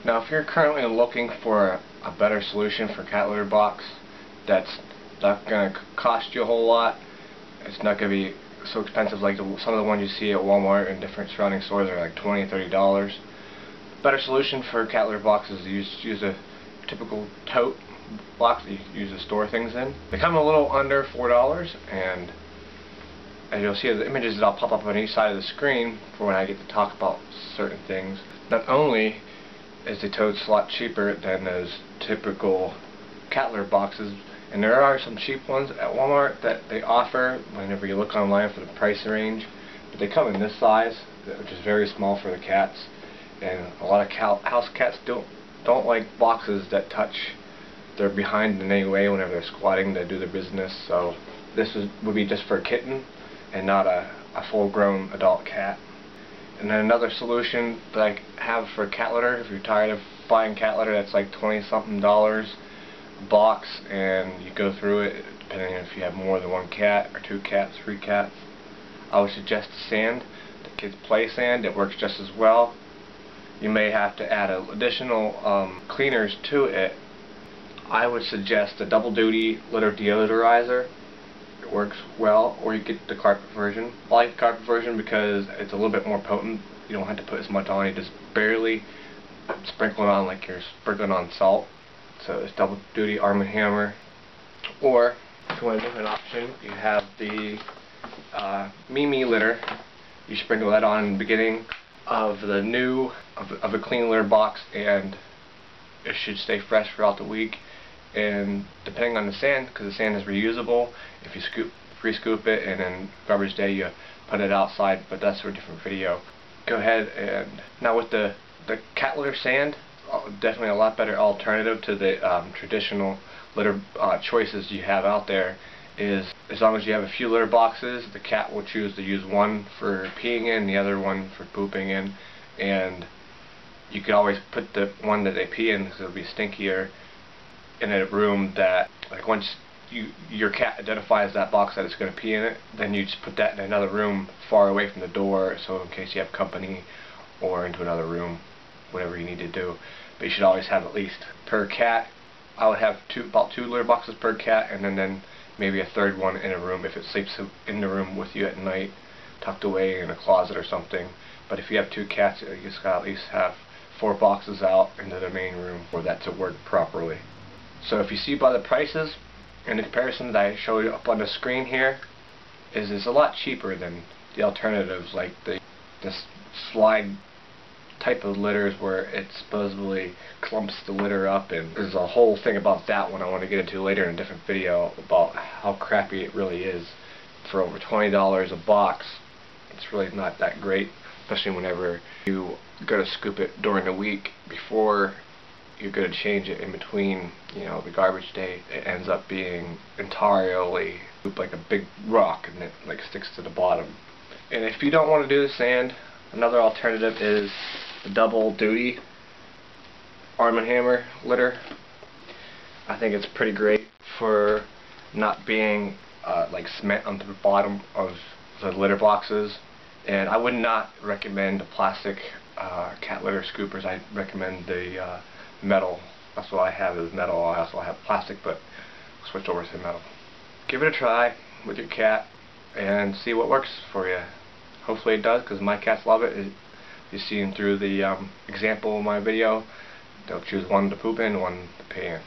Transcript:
Now, if you're currently looking for a better solution for cat litter box that's not going to cost you a whole lot, it's not going to be so expensive like some of the ones you see at Walmart and different surrounding stores are like $20, $30. Better solution for cat litter boxes is use a typical tote box that you use to store things in. They come a little under $4, and as you'll see the images that I'll pop up on each side of the screen for when I get to talk about certain things. Not only is the totes a lot cheaper than those typical cat litter boxes, and there are some cheap ones at Walmart that they offer whenever you look online for the price range, but they come in this size, which is very small for the cats, and a lot of house cats don't like boxes that touch their behind in any way whenever they're squatting to do their business. So this would be just for a kitten and not a full-grown adult cat. And then another solution that I have for cat litter, if you're tired of buying cat litter that's like $20-something a box, and you go through it depending on if you have more than one cat or 2 cats, 3 cats, I would suggest sand, the kids play sand. It works just as well. You may have to add additional cleaners to it. I would suggest a double duty litter deodorizer. It works well, or you get the carpet version. I like the carpet version because it's a little bit more potent. You don't have to put as much on, you just barely sprinkle it on like you're sprinkling on salt. So it's double duty Arm & Hammer. Or if you want a different option, you have the Mimi litter. You sprinkle that on in the beginning of a clean litter box, and it should stay fresh throughout the week. And depending on the sand, because the sand is reusable, if you pre-scoop it and then garbage day you put it outside, but that's for a different video. Go ahead, and now with the cat litter sand, definitely a lot better alternative to the traditional litter choices you have out there. Is as long as you have a few litter boxes, the cat will choose to use one for peeing in, the other one for pooping in, and you can always put the one that they pee in, because it'll be stinkier, in a room that, like, once your cat identifies that box that it's going to pee in it, then you just put that in another room far away from the door, so in case you have company, or into another room, whatever you need to do. But you should always have at least per cat. I would have about 2 litter boxes per cat, and then maybe a third one in a room if it sleeps in the room with you at night, tucked away in a closet or something. But if you have 2 cats, you just gotta at least have 4 boxes out into the main room for that to work properly. So if you see by the prices and the comparison that I showed you up on the screen here, is a lot cheaper than the alternatives, like this slide type of litters where it supposedly clumps the litter up, and there's a whole thing about that one I want to get into later in a different video about how crappy it really is. For over $20 a box, it's really not that great, especially whenever you go to scoop it during the week before you're going to change it in between, you know, the garbage day. It ends up being entirely like a big rock, and it like sticks to the bottom. And if you don't want to do the sand, another alternative is the double duty Arm & Hammer litter. I think it's pretty great for not being like cement onto the bottom of the litter boxes. And I would not recommend the plastic cat litter scoopers. I recommend the metal. That's what I have, is metal. I also have plastic, but I'll switch over to metal. Give it a try with your cat and see what works for you. Hopefully it does, because my cats love it. You've seen through the example of my video, they'll choose one to poop in, one to pee in.